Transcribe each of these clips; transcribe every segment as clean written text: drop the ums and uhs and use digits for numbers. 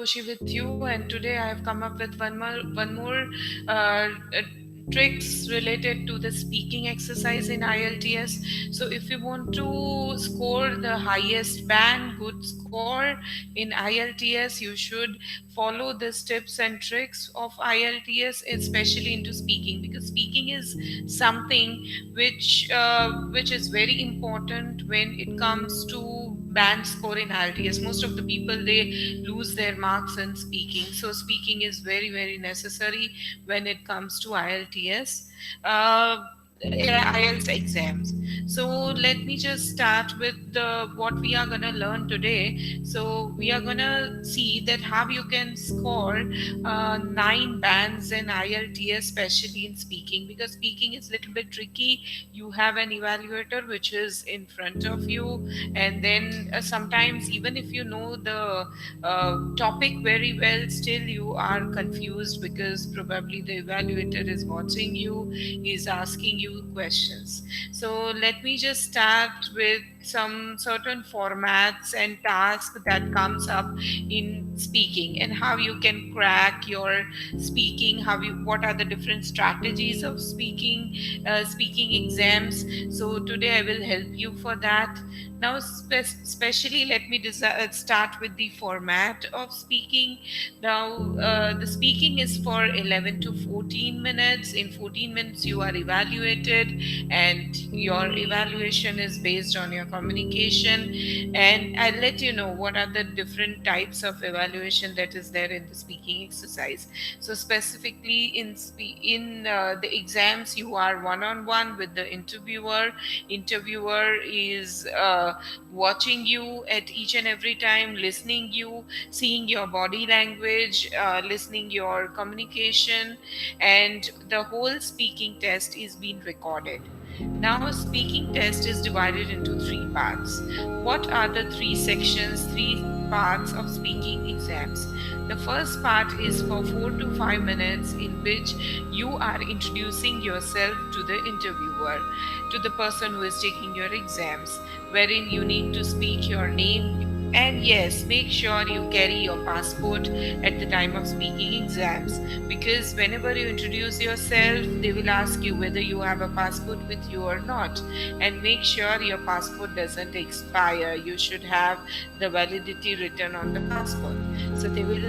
Joshi with you, and today I have come up with one more uh, uh, tricks related to the speaking exercise in IELTS. So if you want to score the highest band, good score in IELTS, you should follow these tips and tricks of IELTS, especially into speaking, because speaking is something which is very important when it comes to band score in IELTS. Most of the people, they lose their marks in speaking. So speaking is very necessary when it comes to IELTS. Uh, IELTS exams. So let me just start with what we are going to learn today. So we are going to see that how you can score 9 bands in IELTS, especially in speaking, because speaking is a little bit tricky. You have an evaluator which is in front of you, and then sometimes even if you know the topic very well, still you are confused because probably the evaluator is watching you, is asking you questions. So let me just start with some certain formats and tasks that comes up in speaking, and how you can crack your speaking, what are the different strategies of speaking exams. So today I will help you for that. Now, especially, let me start with the format of speaking. Now, the speaking is for 11 to 14 minutes. In 14 minutes, you are evaluated, and your evaluation is based on your communication. And I'll let you know what are the different types of evaluation that is there in the speaking exercise. So, specifically in the exams, you are one on one with the interviewer. Interviewer is watching you at each and every time, listening you, seeing your body language, listening your communication, and the whole speaking test is being recorded. Now, speaking test is divided into 3 parts. What are the 3 sections, 3 parts of speaking exams? The first part is for 4 to 5 minutes, in which you are introducing yourself to the interviewer, to the person who is taking your exams, wherein you need to speak your name. And yes, make sure you carry your passport at the time of speaking exams, because whenever you introduce yourself, they will ask you whether you have a passport with you or not. And make sure your passport doesn't expire. You should have the validity written on the passport. So they will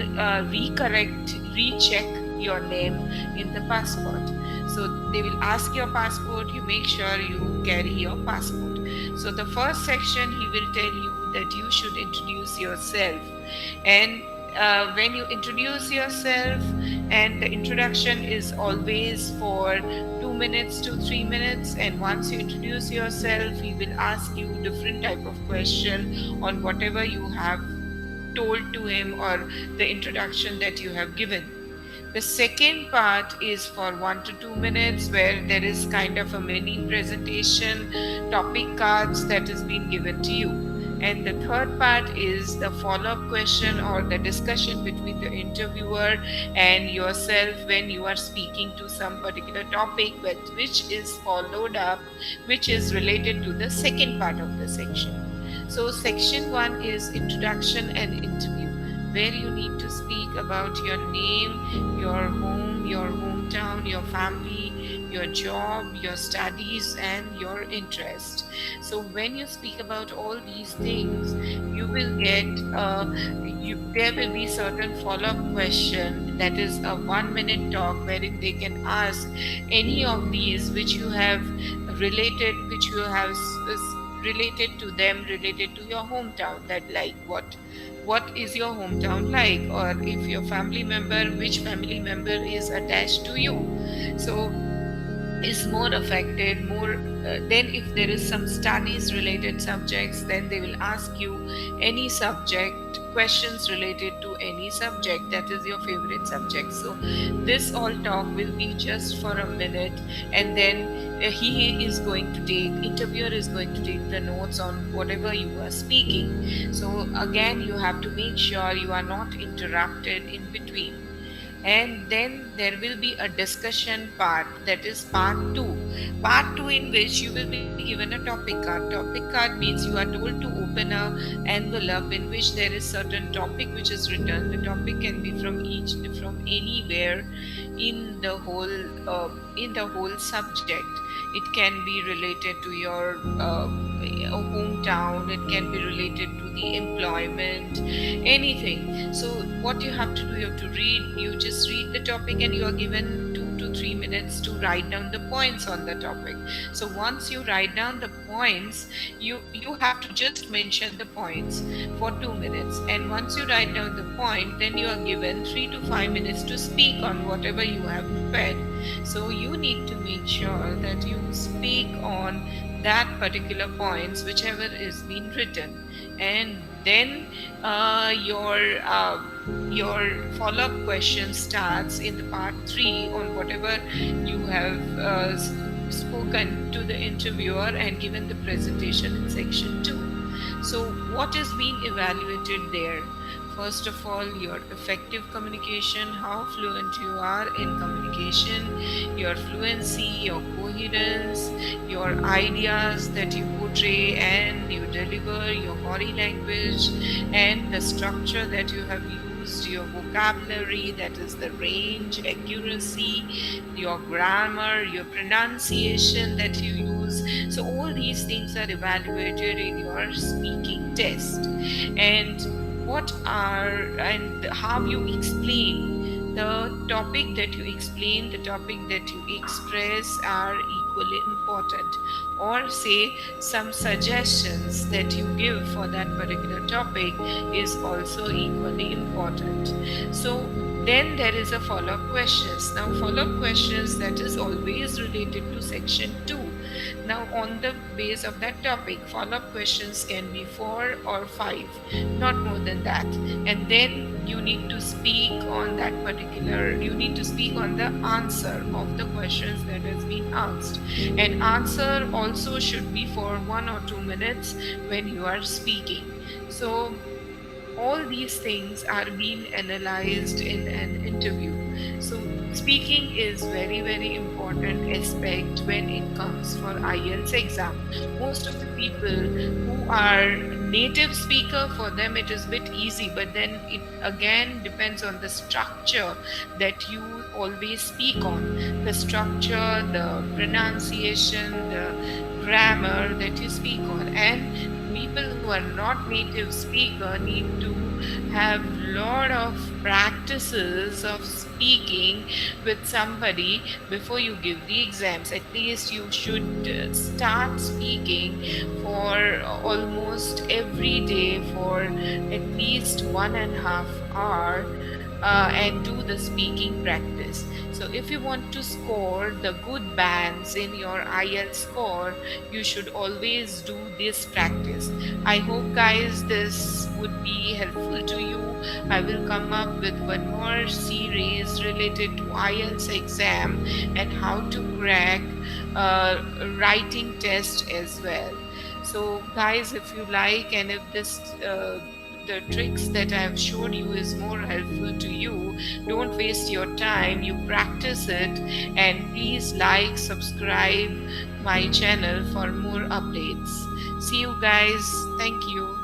recheck your name in the passport. So they will ask your passport, you make sure you carry your passport. So the first section, he will tell you that you should introduce yourself. And when you introduce yourself, and the introduction is always for 2 minutes to 3 minutes, and once you introduce yourself, he will ask you different type of question on whatever you have told to him, or the introduction that you have given. The second part is for 1 to 2 minutes, where there is kind of a mini presentation, topic cards that is being given to you. And the third part is the follow-up question, or the discussion between the interviewer and yourself when you are speaking to some particular topic, which is followed up, which is related to the second part of the section. So, section 1 is introduction and interview, where you need to speak about your name, your home, your hometown, your family, your job, your studies, and your interest. So when you speak about all these things, you will get there will be certain follow-up question, that is a 1 minute talk, wherein they can ask any of these which you have related to them, related to your hometown, that like what is your hometown like, or if your family member, which family member is attached to you, so is more affected more. Then if there is some studies related subjects, then they will ask you any subject questions related to any subject that is your favorite subject. So this all talk will be just for a minute, and then he is going to take interviewer is going to take the notes on whatever you are speaking. So again, you have to make sure you are not interrupted in between. And then there will be a discussion part, that is part 2, Part two, in which you will be given a topic card. Topic card means you are told to open a envelope in which there is certain topic which is written. The topic can be from anywhere in the whole subject. It can be related to your hometown. It can be related to the employment, anything. So what you have to do, you have to read. You just read the topic, and you are given 2 to 3 minutes to write down the points on the topic. So once you write down the points, you have to just mention the points for 2 minutes. And once you write down the point, then you are given 3 to 5 minutes to speak on whatever you have prepared. So you need to make sure that you speak on that particular points whichever is being written. And then your follow-up question starts in the part 3 on whatever you have spoken to the interviewer and given the presentation in section 2. So what is being evaluated there? First of all, your effective communication, how fluent you are in communication, your fluency, your coherence, your ideas that you portray and you deliver, your body language, and the structure that you have used, your vocabulary, that is the range, accuracy, your grammar, your pronunciation that you use. So all these things are evaluated in your speaking test. And and how you explain the topic that you explain, the topic that you express are equally important. Or say some suggestions that you give for that particular topic is also equally important. So then there is a follow-up questions. Now follow-up questions, that is always related to section 2. Now on the base of that topic, follow-up questions can be 4 or 5, not more than that. And then you need to speak on that particular, you need to speak on the answer of the questions that has been asked. And answer also should be for 1 or 2 minutes when you are speaking. So all these things are being analyzed in an interview. So speaking is very important aspect when it comes for IELTS exam. Most of the people who are native speaker, for them it is bit easy, but then it again depends on the structure that you always speak on, the structure, the pronunciation, the grammar that you speak on. And people who are not native speaker need to have lot of practices of speaking with somebody before you give the exams. At least you should start speaking for almost every day for at least 1.5 hours and do the speaking practice. So if you want to score the good bands in your IELTS score, you should always do this practice. I hope guys this would be helpful to you. I will come up with one more series related to IELTS exam and how to crack writing test as well. So guys, if you like, and if this the tricks that I have showed you is more helpful to you, don't waste your time, you practice it. And please like, subscribe my channel for more updates. See you guys. Thank you.